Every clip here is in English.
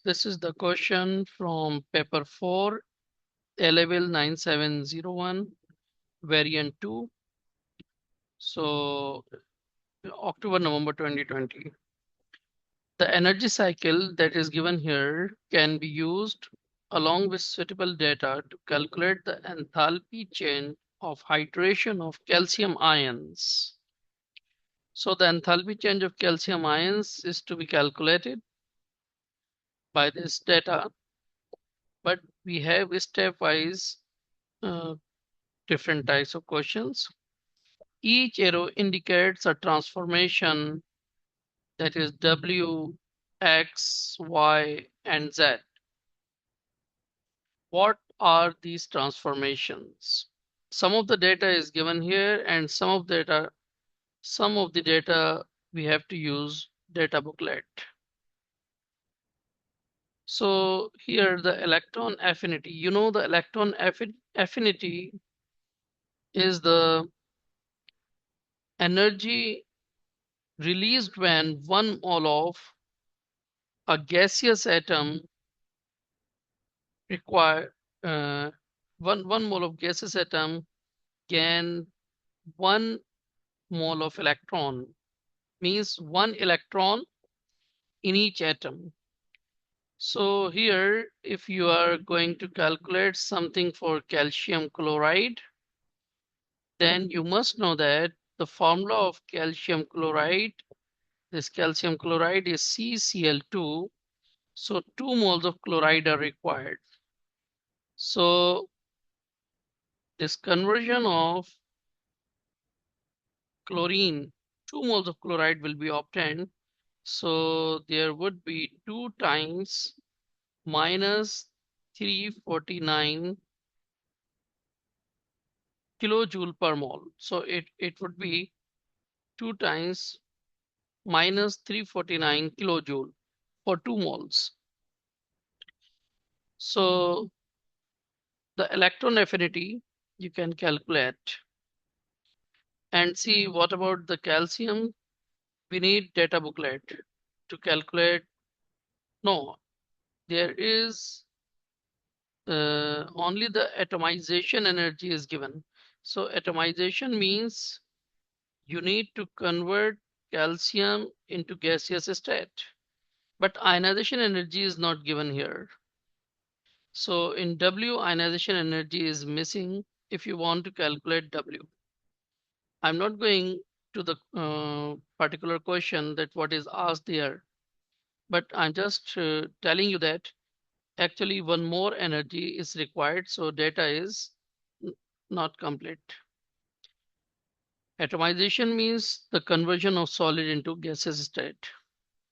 This is the question from paper 4, A-level 9701, variant 2. So October, November 2020. The energy cycle that is given here can be used along with suitable data to calculate the enthalpy change of hydration of calcium ions. So the enthalpy change of calcium ions is to be calculated by this data, but we have stepwise different types of questions. Each arrow indicates a transformation, that is W, X, Y, and Z. What are these transformations? Some of the data is given here, and some of the data we have to use data booklet. So here the electron affinity. You know, the electron affinity is the energy released when 1 mole of a gaseous atom require uh, one mole of gaseous atom gain 1 mole of electron, means 1 electron in each atom. So here, if you are going to calculate something for calcium chloride, then you must know that the formula of calcium chloride, this calcium chloride is CCl2. So 2 moles of chloride are required. So this conversion of chlorine, 2 moles of chloride will be obtained. So there would be 2 times minus 349 kilojoule per mole. So it would be 2 times minus 349 kilojoule for 2 moles. So the electron affinity you can calculate. And see, what about the calcium? We need data booklet to calculate. No, there is only the atomization energy is given. So atomization means you need to convert calcium into gaseous state, but ionization energy is not given here. So in W, ionization energy is missing if you want to calculate W. I'm not going to the particular question that what is asked there, but I'm just telling you that actually one more energy is required, so data is not complete. Atomization means the conversion of solid into gaseous state.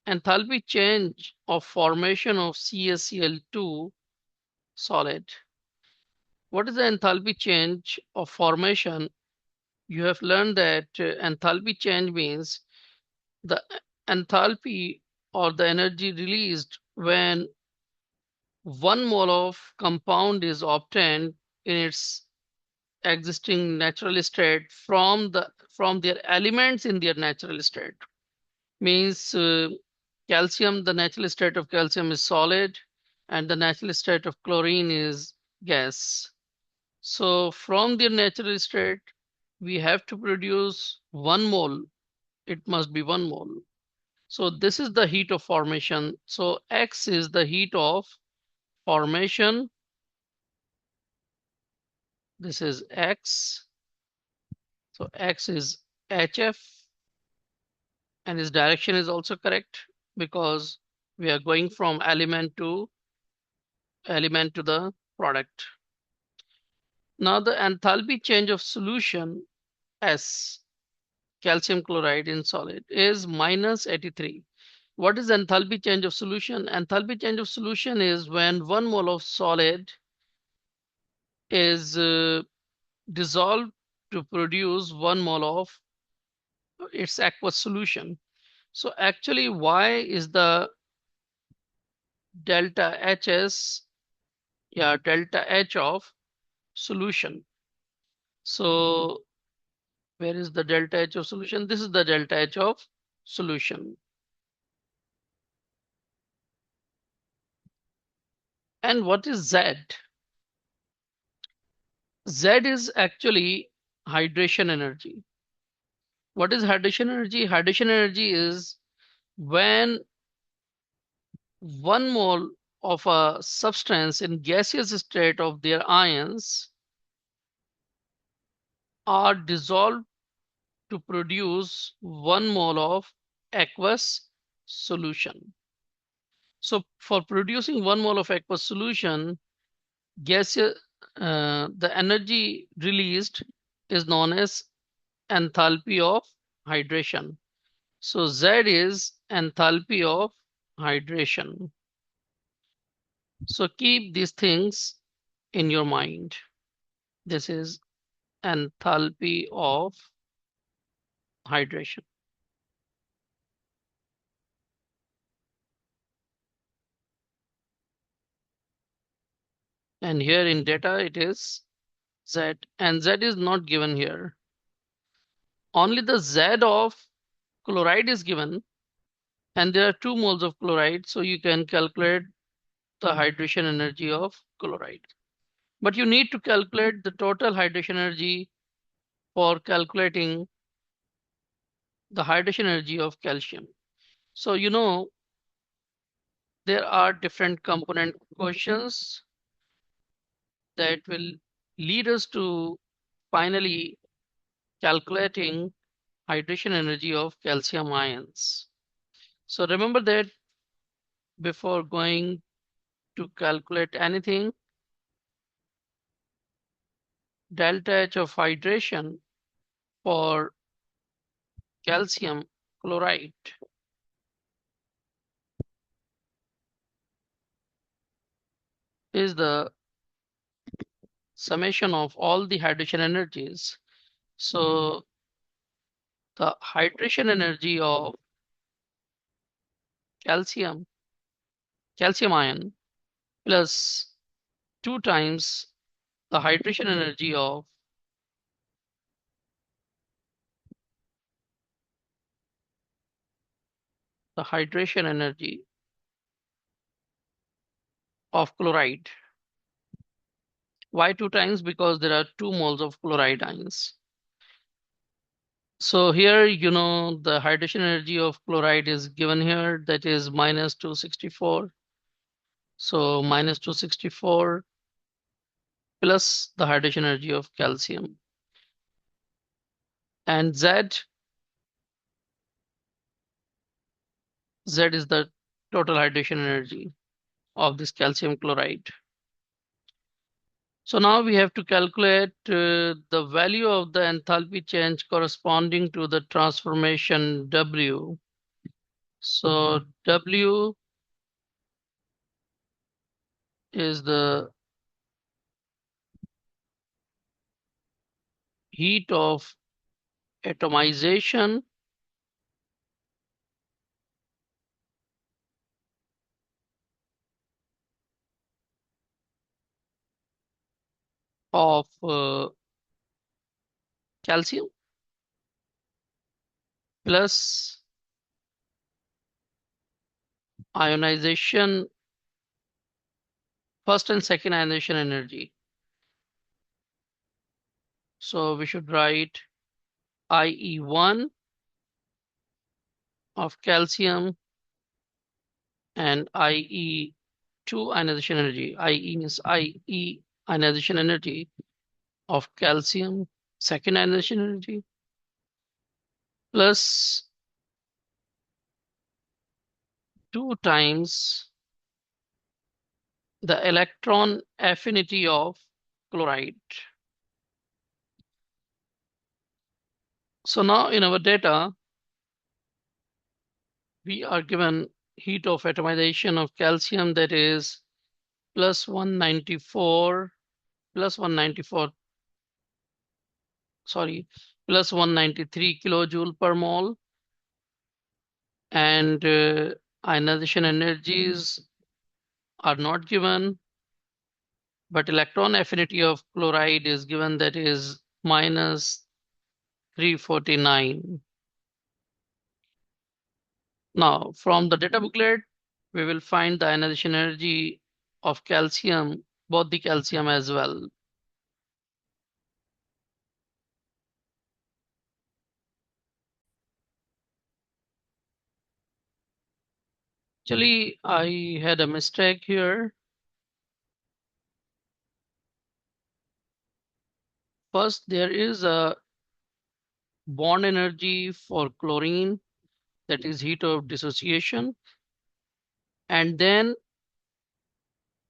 Enthalpy change of formation of CaCl2 solid. What is the enthalpy change of formation? You have learned that enthalpy change means the enthalpy or the energy released when 1 mole of compound is obtained in its existing natural state from their elements in their natural state. Means calcium, the natural state of calcium is solid, and the natural state of chlorine is gas. So from their natural state, we have to produce 1 mole. It must be 1 mole. So this is the heat of formation. So X is the heat of formation. This is X. So X is HF, and its direction is also correct because we are going from element to the product. Now the enthalpy change of solution S, calcium chloride in solid, is minus 83. What is enthalpy change of solution? Enthalpy change of solution is when 1 mole of solid is dissolved to produce 1 mole of its aqueous solution. So actually, Y is the delta HS, delta H of solution. So where is the delta H of solution? This is the delta H of solution. And what is Z? Z is actually hydration energy. What is hydration energy? Hydration energy is when 1 mole of a substance in gaseous state of their ions are dissolved to produce 1 mole of aqueous solution. So for producing 1 mole of aqueous solution, gaseous, the energy released is known as enthalpy of hydration. So Z is enthalpy of hydration. So keep these things in your mind. This is enthalpy of hydration. And here in data, it is Z, and Z is not given here. Only the Z of chloride is given, and there are 2 moles of chloride, so you can calculate the hydration energy of chloride. But you need to calculate the total hydration energy for calculating the hydration energy of calcium. So there are different component questions that will lead us to finally calculating hydration energy of calcium ions. So remember that before going to calculate anything, delta H of hydration for calcium chloride is the summation of all the hydration energies. So the hydration energy of calcium, calcium ion plus 2 times the hydration energy of the hydration energy of chloride. Why 2 times? Because there are 2 moles of chloride ions. So here, the hydration energy of chloride is given here, that is minus 264. So minus 264 plus the hydration energy of calcium. And Z is the total hydration energy of this calcium chloride. So now we have to calculate the value of the enthalpy change corresponding to the transformation W. So W is the heat of atomization of calcium plus ionization, first and second ionization energy. So we should write IE1 of calcium and IE2 ionization energy. IE means IE ionization energy of calcium, second ionization energy, plus 2 times the electron affinity of chloride. So now in our data, we are given heat of atomization of calcium, that is plus 194, plus 194, sorry, plus 193 kilojoule per mole. And ionization energies are not given, but electron affinity of chloride is given, that is minus 349. Now from the data booklet, we will find the ionization energy of calcium, both the calcium as well. Actually, I had a mistake here. First, there is a bond energy for chlorine, that is heat of dissociation. And then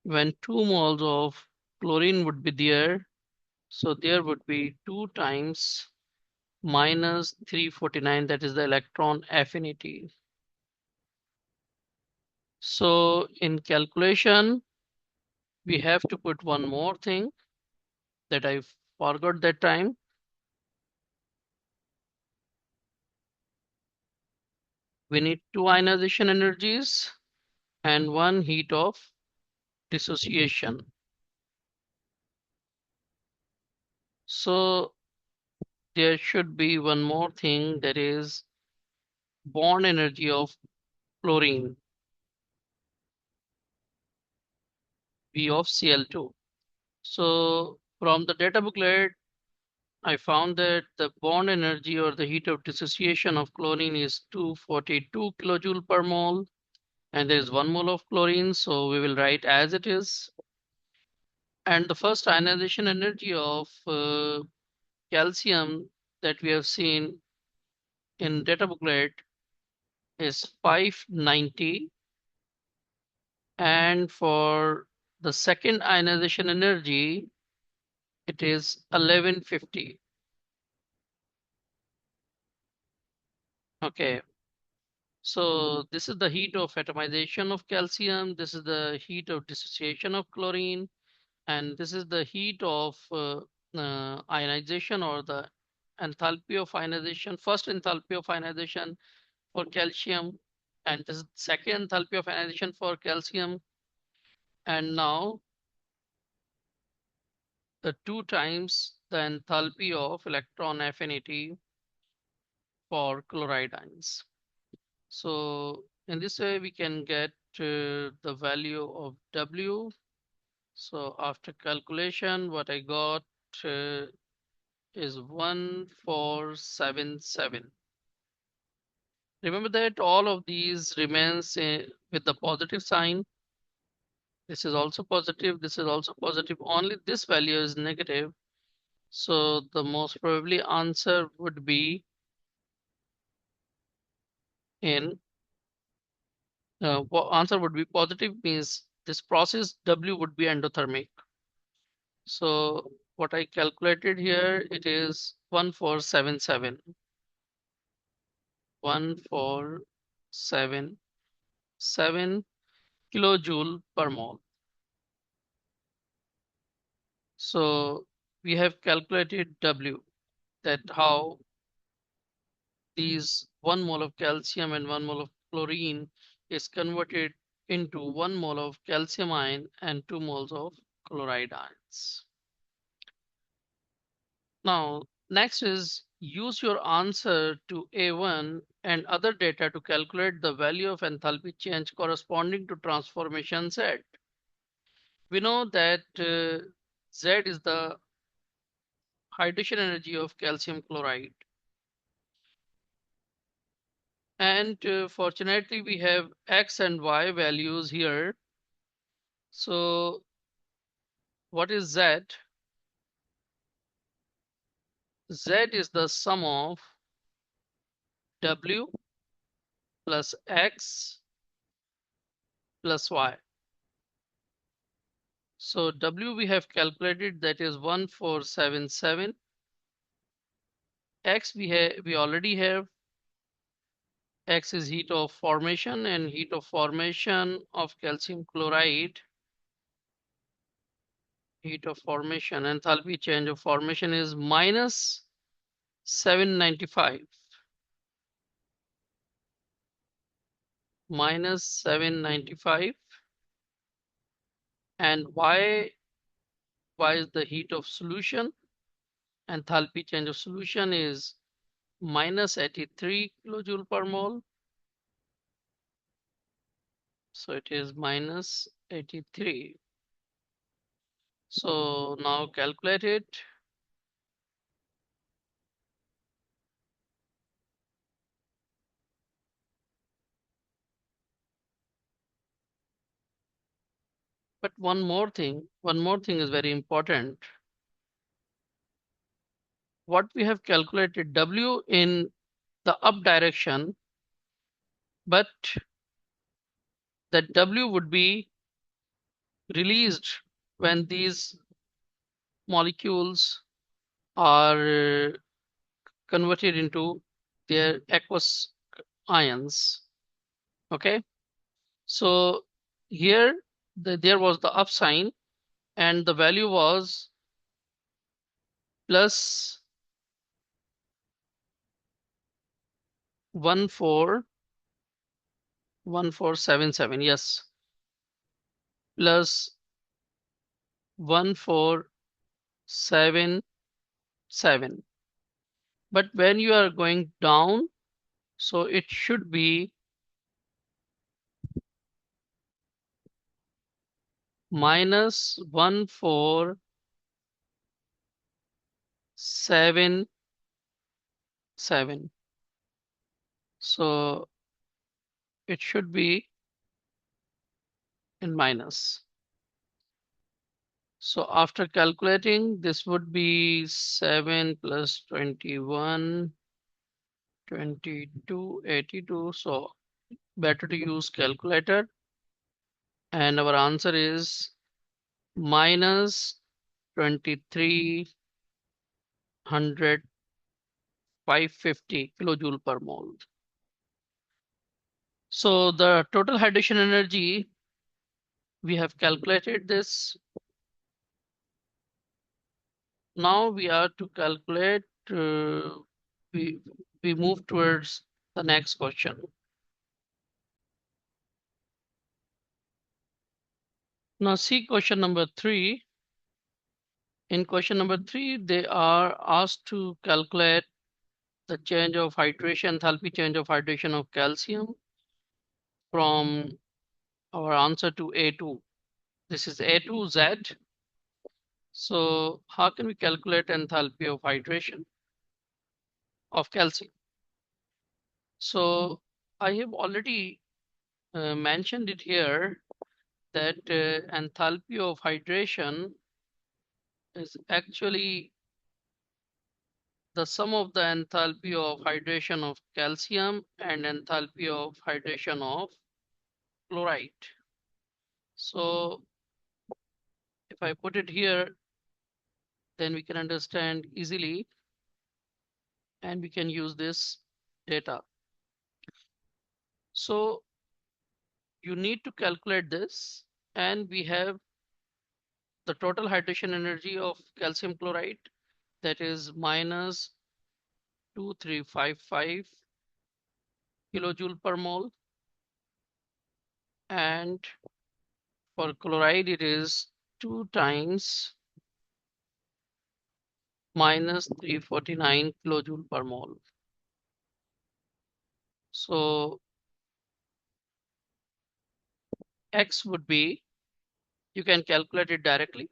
when 2 moles of chlorine would be there, so there would be 2 times minus 349, that is the electron affinity. So in calculation, we have to put one more thing that I forgot that time. We need 2 ionization energies and 1 heat of dissociation. So there should be one more thing, that is bond energy of chlorine, B of Cl2. So from the data booklet, I found that the bond energy or the heat of dissociation of chlorine is 242 kilojoule per mole, and there is 1 mole of chlorine, so we will write as it is. And the first ionization energy of calcium that we have seen in data booklet is 590, and for the second ionization energy it is 1150. Okay, so this is the heat of atomization of calcium, this is the heat of dissociation of chlorine, and this is the heat of ionization, or the enthalpy of ionization, first enthalpy of ionization for calcium, and this is second enthalpy of ionization for calcium, and now the 2 times the enthalpy of electron affinity for chloride ions. So in this way we can get the value of W. So after calculation, what I got is 1477. Remember that all of these remains with the positive sign. This is also positive, this is also positive, only this value is negative. So the most probably answer would be in answer would be positive, means this process W would be endothermic. So what I calculated here, it is 1477. 1477 kilojoule per mole. So we have calculated W, that how these 1 mole of calcium and 1 mole of chlorine is converted into 1 mole of calcium ion and 2 moles of chloride ions. Now, next is use your answer to A1 and other data to calculate the value of enthalpy change corresponding to transformation Z. We know that Z is the hydration energy of calcium chloride. And fortunately, we have X and Y values here. So what is Z? Z is the sum of W plus X plus Y. So W we have calculated, that is 1477. X we already have. X is heat of formation, and heat of formation of calcium chloride, heat of formation, enthalpy change of formation is minus 795. Minus 795. And y is the heat of solution. Enthalpy change of solution is minus 83 kilojoule per mole. So it is minus 83. So now calculate it. But one more thing is very important. What we have calculated W in the up direction, but that W would be released when these molecules are converted into their aqueous ions. Okay, so here there was the up sign and the value was plus 141477. Yes, plus 1477. But when you are going down, so it should be minus 1477. So it should be in minus. So after calculating, this would be 7 plus 21, 22, 82. So better to use calculator. And our answer is minus 2300 550 kilojoule per mole. So the total hydration energy, we have calculated this. Now we are to calculate, we, we move towards the next question. Now see question number 3. In question number 3, they are asked to calculate the change of hydration, enthalpy change of hydration of calcium from our answer to A2. This is A2Z. So how can we calculate enthalpy of hydration of calcium? So I have already mentioned it here that enthalpy of hydration is actually the sum of the enthalpy of hydration of calcium and enthalpy of hydration of chloride. So if I put it here, then we can understand easily and we can use this data. So you need to calculate this, and we have the total hydration energy of calcium chloride, that is minus 2355 kilojoule per mole, and for chloride it is 2 times minus 349 kilojoule per mole. So X would be, you can calculate it directly,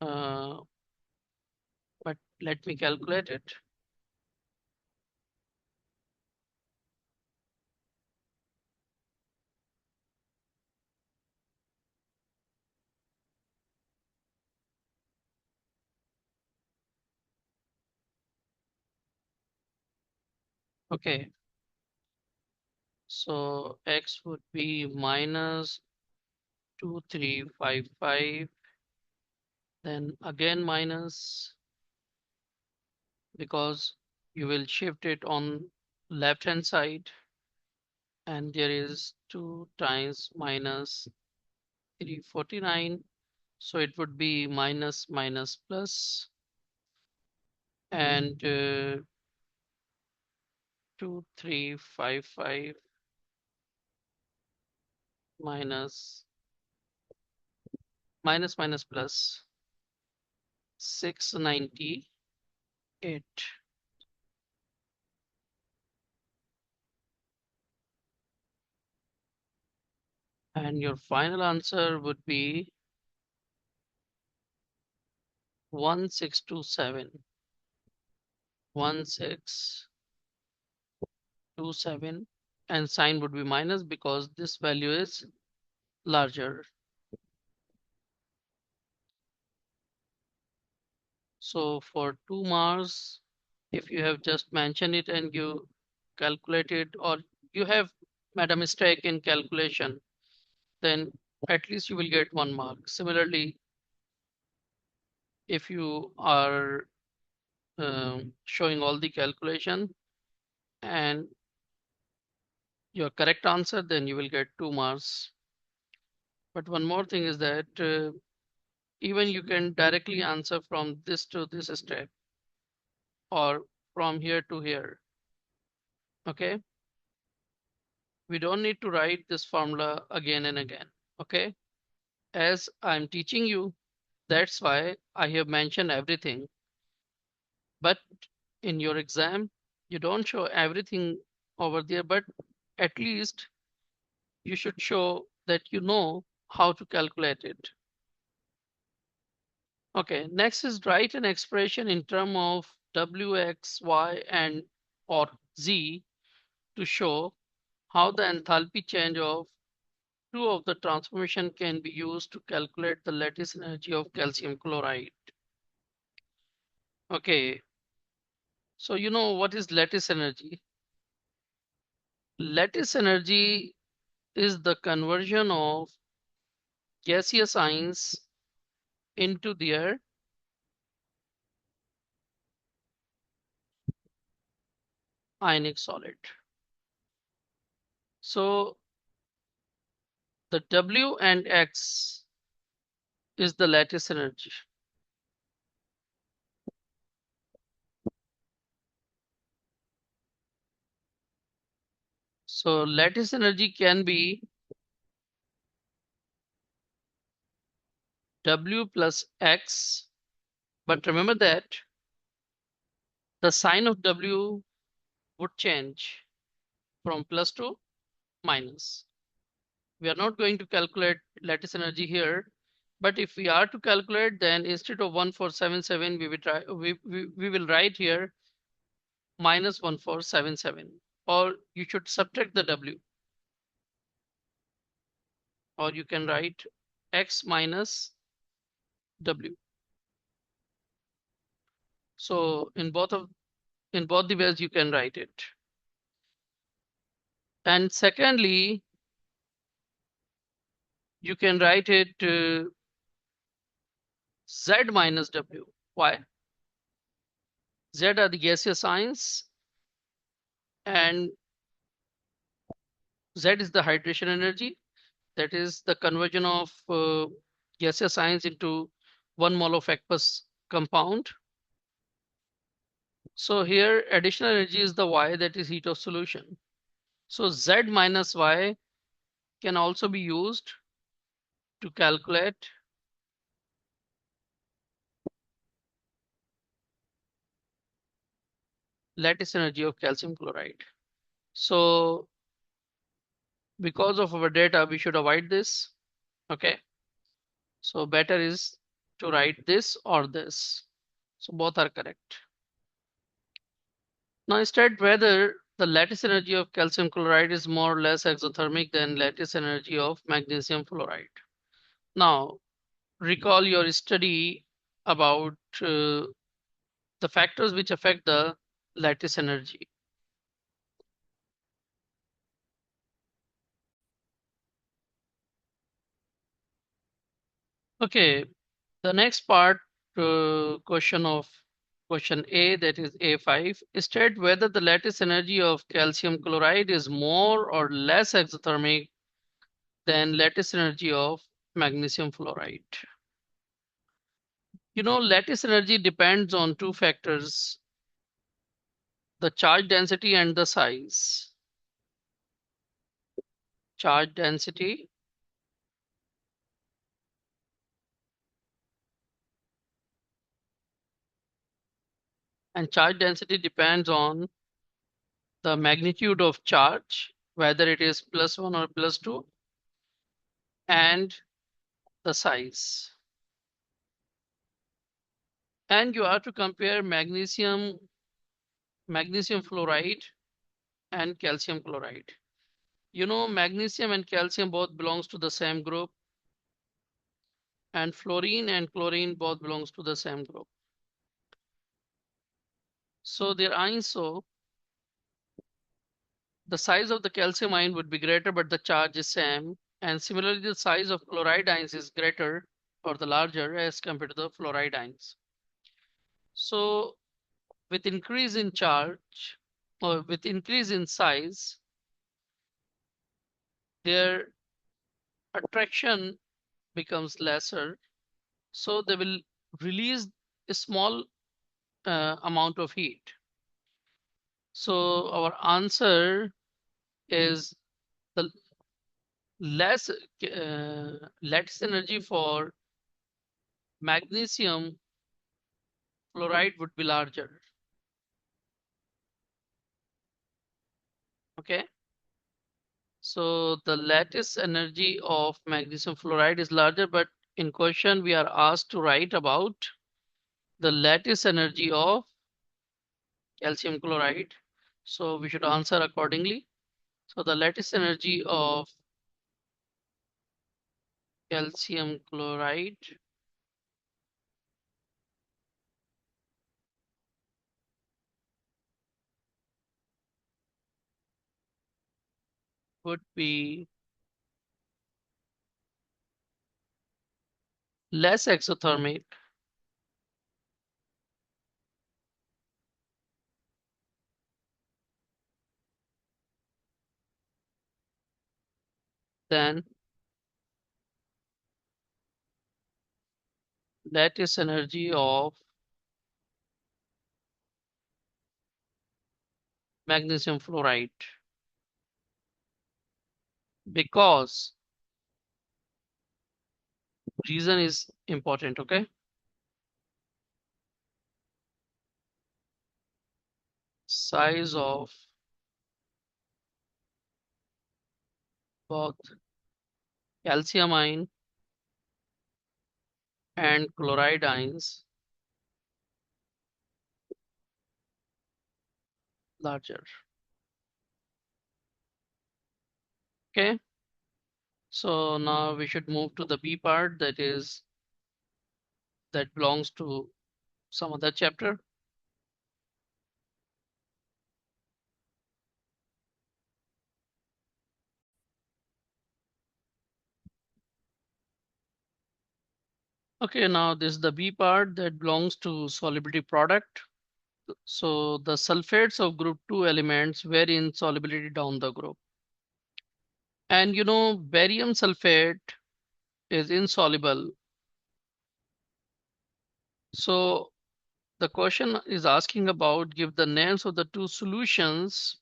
uh, but let me calculate it. Okay, so X would be minus 2355, then again minus, because you will shift it on left hand side, and there is 2 times minus 349, so it would be minus minus plus, and 2355 minus minus minus plus 698. And your final answer would be 1627. 1627, and sign would be minus because this value is larger. So for 2 Mars, if you have just mentioned it and you calculate it, or you have made a mistake in calculation, then at least you will get 1 mark. Similarly, if you are showing all the calculation and your correct answer, then you will get 2 marks. But one more thing is that even you can directly answer from this to this step or from here to here. Okay, we don't need to write this formula again and again. Okay, as I'm teaching you, that's why I have mentioned everything. But in your exam, you don't show everything over there, but at least you should show that you know how to calculate it. Okay, next is write an expression in terms of w, x, y, and or z to show how the enthalpy change of two of the transformation can be used to calculate the lattice energy of calcium chloride. Okay, so you know what is lattice energy? Lattice energy is the conversion of gaseous ions into their ionic solid. So the W and X is the lattice energy. So lattice energy can be W plus X, but remember that the sign of W would change from plus to minus. We are not going to calculate lattice energy here, but if we are to calculate, then instead of 1477, we will write here minus 1477, or you should subtract the W, or you can write X minus W. So in both the ways you can write it. And secondly, you can write it Z minus W. Why? Z are the gaseous signs and Z is the hydration energy. That is the conversion of gaseous ions into 1 mole of aqueous compound. So here additional energy is the Y, that is heat of solution. So Z minus Y can also be used to calculate lattice energy of calcium chloride. So because of our data, we should avoid this. Okay. So better is to write this or this. So both are correct. Now instead, whether the lattice energy of calcium chloride is more or less exothermic than lattice energy of magnesium fluoride. Now recall your study about the factors which affect the lattice energy. Okay, the next part, question of question A, that is A5, state whether the lattice energy of calcium chloride is more or less exothermic than lattice energy of magnesium fluoride. You know, lattice energy depends on two factors, the charge density and the size. Charge density and charge density depends on the magnitude of charge, whether it is +1 or +2, and the size. And you have to compare magnesium fluoride and calcium chloride. You know, magnesium and calcium both belongs to the same group, and fluorine and chlorine both belongs to the same group. So their ions, so the size of the calcium ion would be greater, but the charge is same. And similarly, the size of chloride ions is greater or the larger as compared to the fluoride ions. So with increase in charge or with increase in size, their attraction becomes lesser. So they will release a small amount of heat. So our answer is the less lattice energy for magnesium fluoride would be larger. Okay. So the lattice energy of magnesium fluoride is larger, but in question we are asked to write about the lattice energy of calcium chloride. So we should answer accordingly. So the lattice energy of calcium chloride would be less exothermic than lattice energy of magnesium fluoride, because reason is important. Okay. Size of both calcium ion and chloride ions larger. Okay. So now we should move to the B part, that belongs to some other chapter. Okay, now this is the B part that belongs to solubility product. So the sulfates of group 2 elements vary in solubility down the group. And you know, barium sulfate is insoluble. So the question is asking about give the names of the two solutions.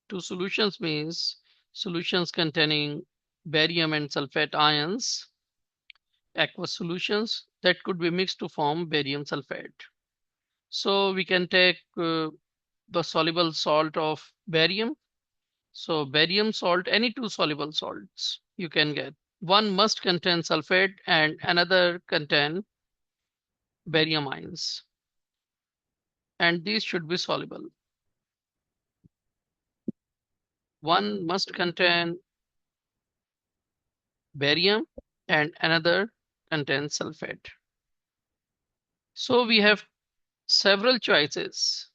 Two solutions means solutions containing barium and sulfate ions, aqueous solutions that could be mixed to form barium sulfate. So we can take the soluble salt of barium. So barium salt, any two soluble salts you can get. One must contain sulfate and another contain barium ions. And these should be soluble. One must contain barium and another contains sulfate. So we have several choices.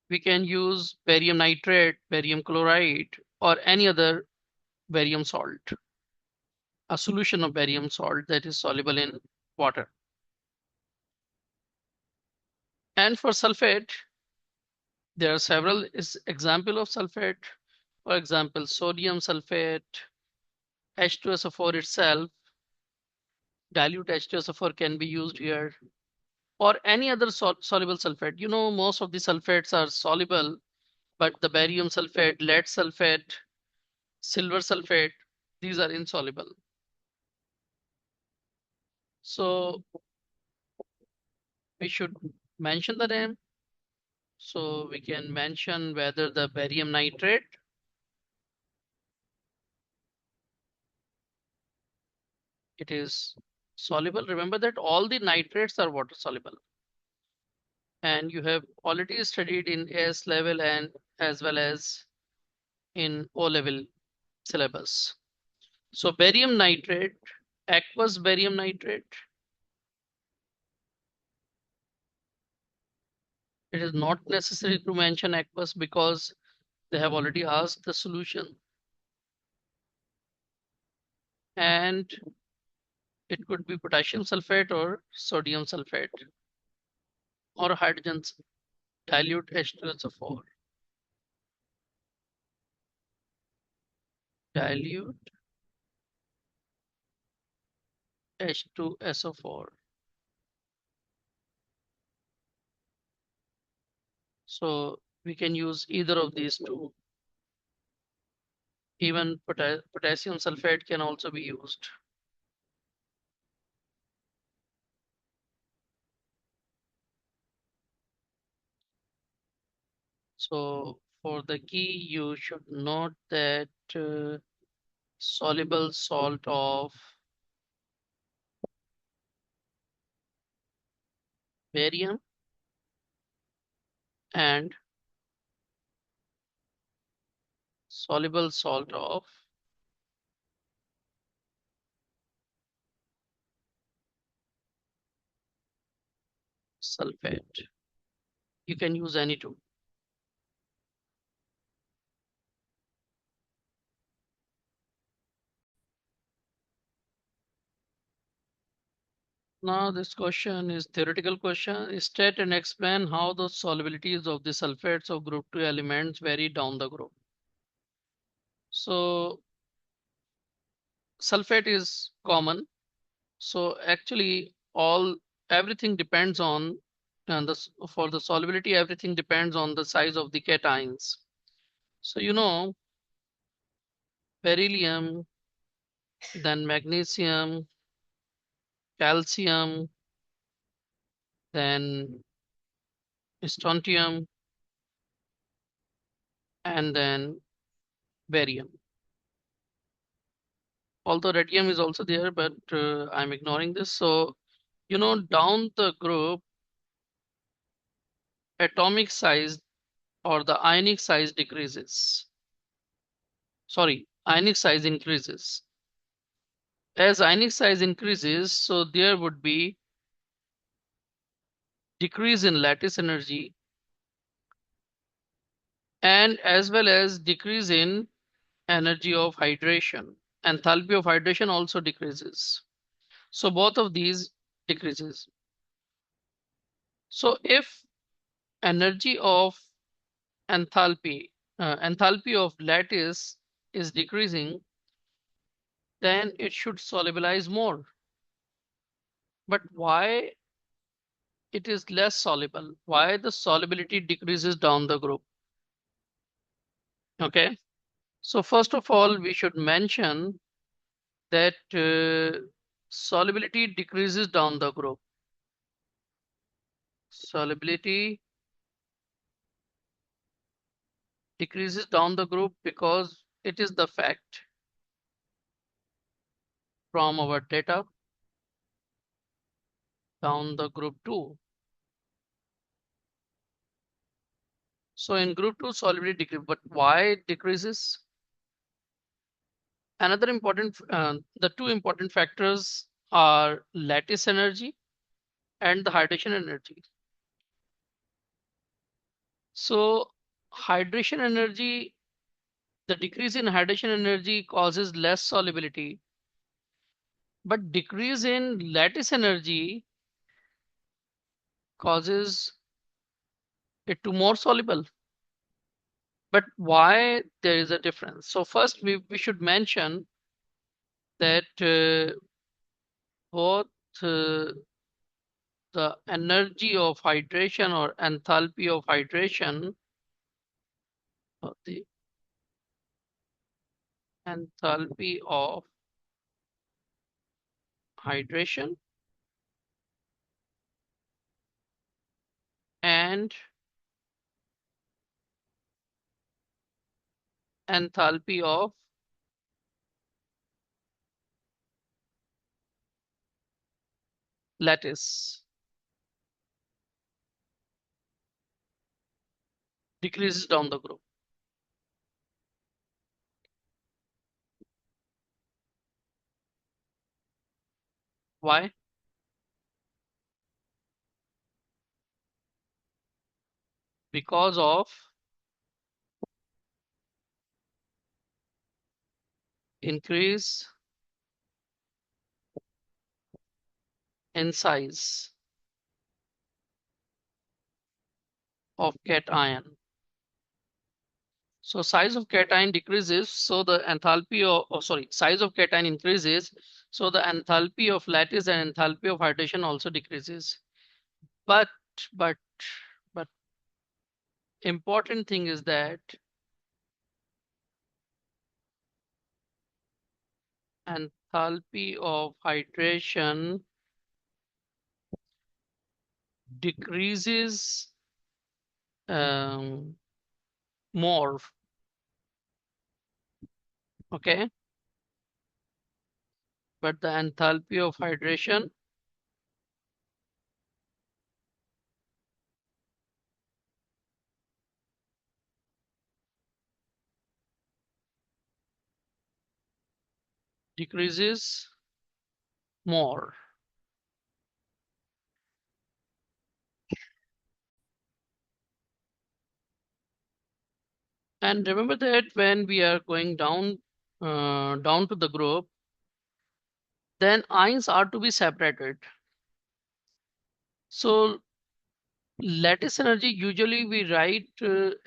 We can use barium nitrate, barium chloride, or any other barium salt, a solution of barium salt that is soluble in water. And for sulfate, there are several example of sulfate. For example, sodium sulfate, H2SO4 itself, dilute H2SO4 can be used here, or any other soluble sulfate. You know, most of the sulfates are soluble, but the barium sulfate, lead sulfate, silver sulfate, these are insoluble. So we should mention the name. So we can mention whether the barium nitrate it is soluble. Remember that all the nitrates are water soluble, and you have already studied in AS level and as well as in O level syllabus. So barium nitrate, aqueous barium nitrate, it is not necessary to mention aqueous because they have already asked the solution. And it could be potassium sulfate or sodium sulfate or hydrogen dilute H2SO4. Dilute H2SO4. So we can use either of these two. Even potassium sulfate can also be used. So for the key, you should note that soluble salt of barium and soluble salt of sulfate. You can use any two. Now this question is theoretical question. State and explain how the solubilities of the sulfates of group 2 elements vary down the group. So sulfate is common. So actually everything depends on and for the solubility, everything depends on the size of the cations. So beryllium, then magnesium, calcium, then strontium, and then barium. Although radium is also there, but I'm ignoring this. So, down the group, atomic size or the ionic size decreases. Sorry, ionic size increases. As ionic size increases, so there would be decrease in lattice energy and as well as decrease in energy of hydration. Enthalpy of hydration also decreases. So both of these decreases. So if energy of enthalpy of lattice is decreasing, then it should solubilize more. But why it is less soluble? Why the solubility decreases down the group? Okay. So first of all, we should mention that solubility decreases down the group. Solubility decreases down the group because it is the fact from our data down the group 2. So in group 2 solubility decreases, but why it decreases? Another important, the two important factors are lattice energy and the hydration energy. So hydration energy, the decrease in hydration energy causes less solubility, but decrease in lattice energy causes it to more soluble. But why there is a difference? So first we should mention that both the energy of hydration or enthalpy of hydration, the enthalpy of hydration and enthalpy of lattice decreases down the group. Why? Because of increase in size of cation. So size of cation decreases, so the enthalpy of, oh, sorry, size of cation increases, so the enthalpy of lattice and enthalpy of hydration also decreases. But but but important thing is that enthalpy of hydration decreases um, more. Okay, but the enthalpy of hydration decreases more. And remember that when we are going down to the group, then ions are to be separated. So lattice energy usually we write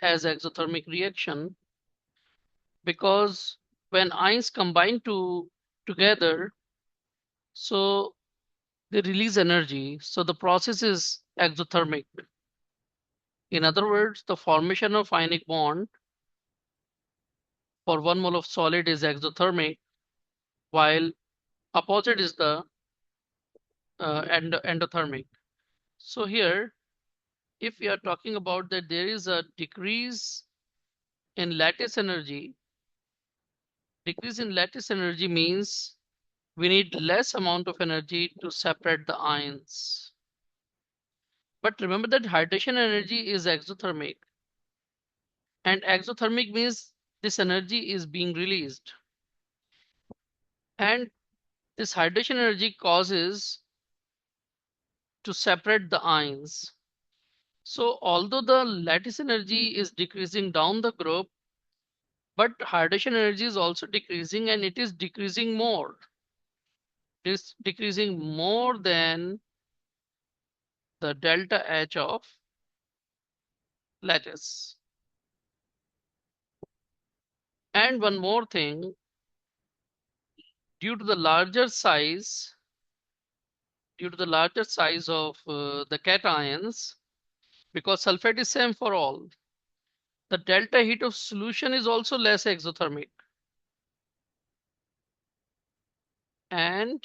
as exothermic reaction, because when ions combine together, so they release energy. So the process is exothermic. In other words, the formation of ionic bond for 1 mole of solid is exothermic, while opposite is the endothermic. So here, if we are talking about that there is a decrease in lattice energy, decrease in lattice energy means we need less amount of energy to separate the ions. But remember that hydration energy is exothermic, and exothermic means this energy is being released. And this hydration energy causes to separate the ions. So although the lattice energy is decreasing down the group, but hydration energy is also decreasing, and it is decreasing more. It is decreasing more than the delta H of lattice. And one more thing, due to the larger size, due to the larger size of the cations, because sulfate is same for all, the delta heat of solution is also less exothermic. And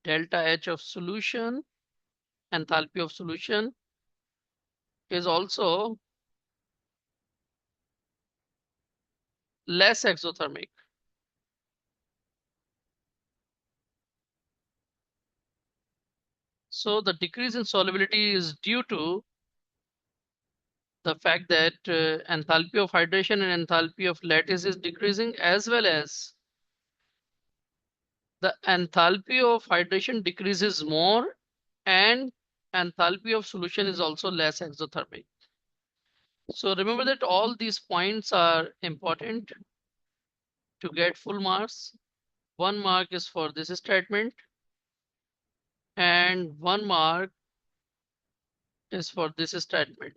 delta H of solution, enthalpy of solution, is also less exothermic. So the decrease in solubility is due to the fact that enthalpy of hydration and enthalpy of lattice is decreasing, as well as the enthalpy of hydration decreases more, and enthalpy of solution is also less exothermic. So remember that all these points are important to get full marks. 1 mark is for this statement, and 1 mark is for this statement.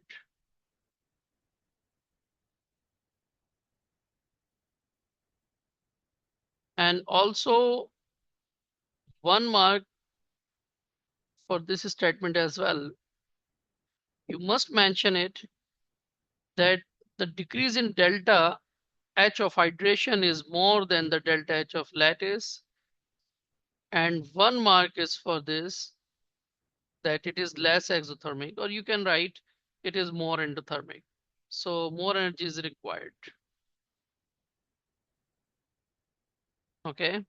And also 1 mark for this statement as well. You must mention it that the decrease in delta H of hydration is more than the delta H of lattice, and 1 mark is for this, that it is less exothermic, or you can write it is more endothermic. So more energy is required. Okay.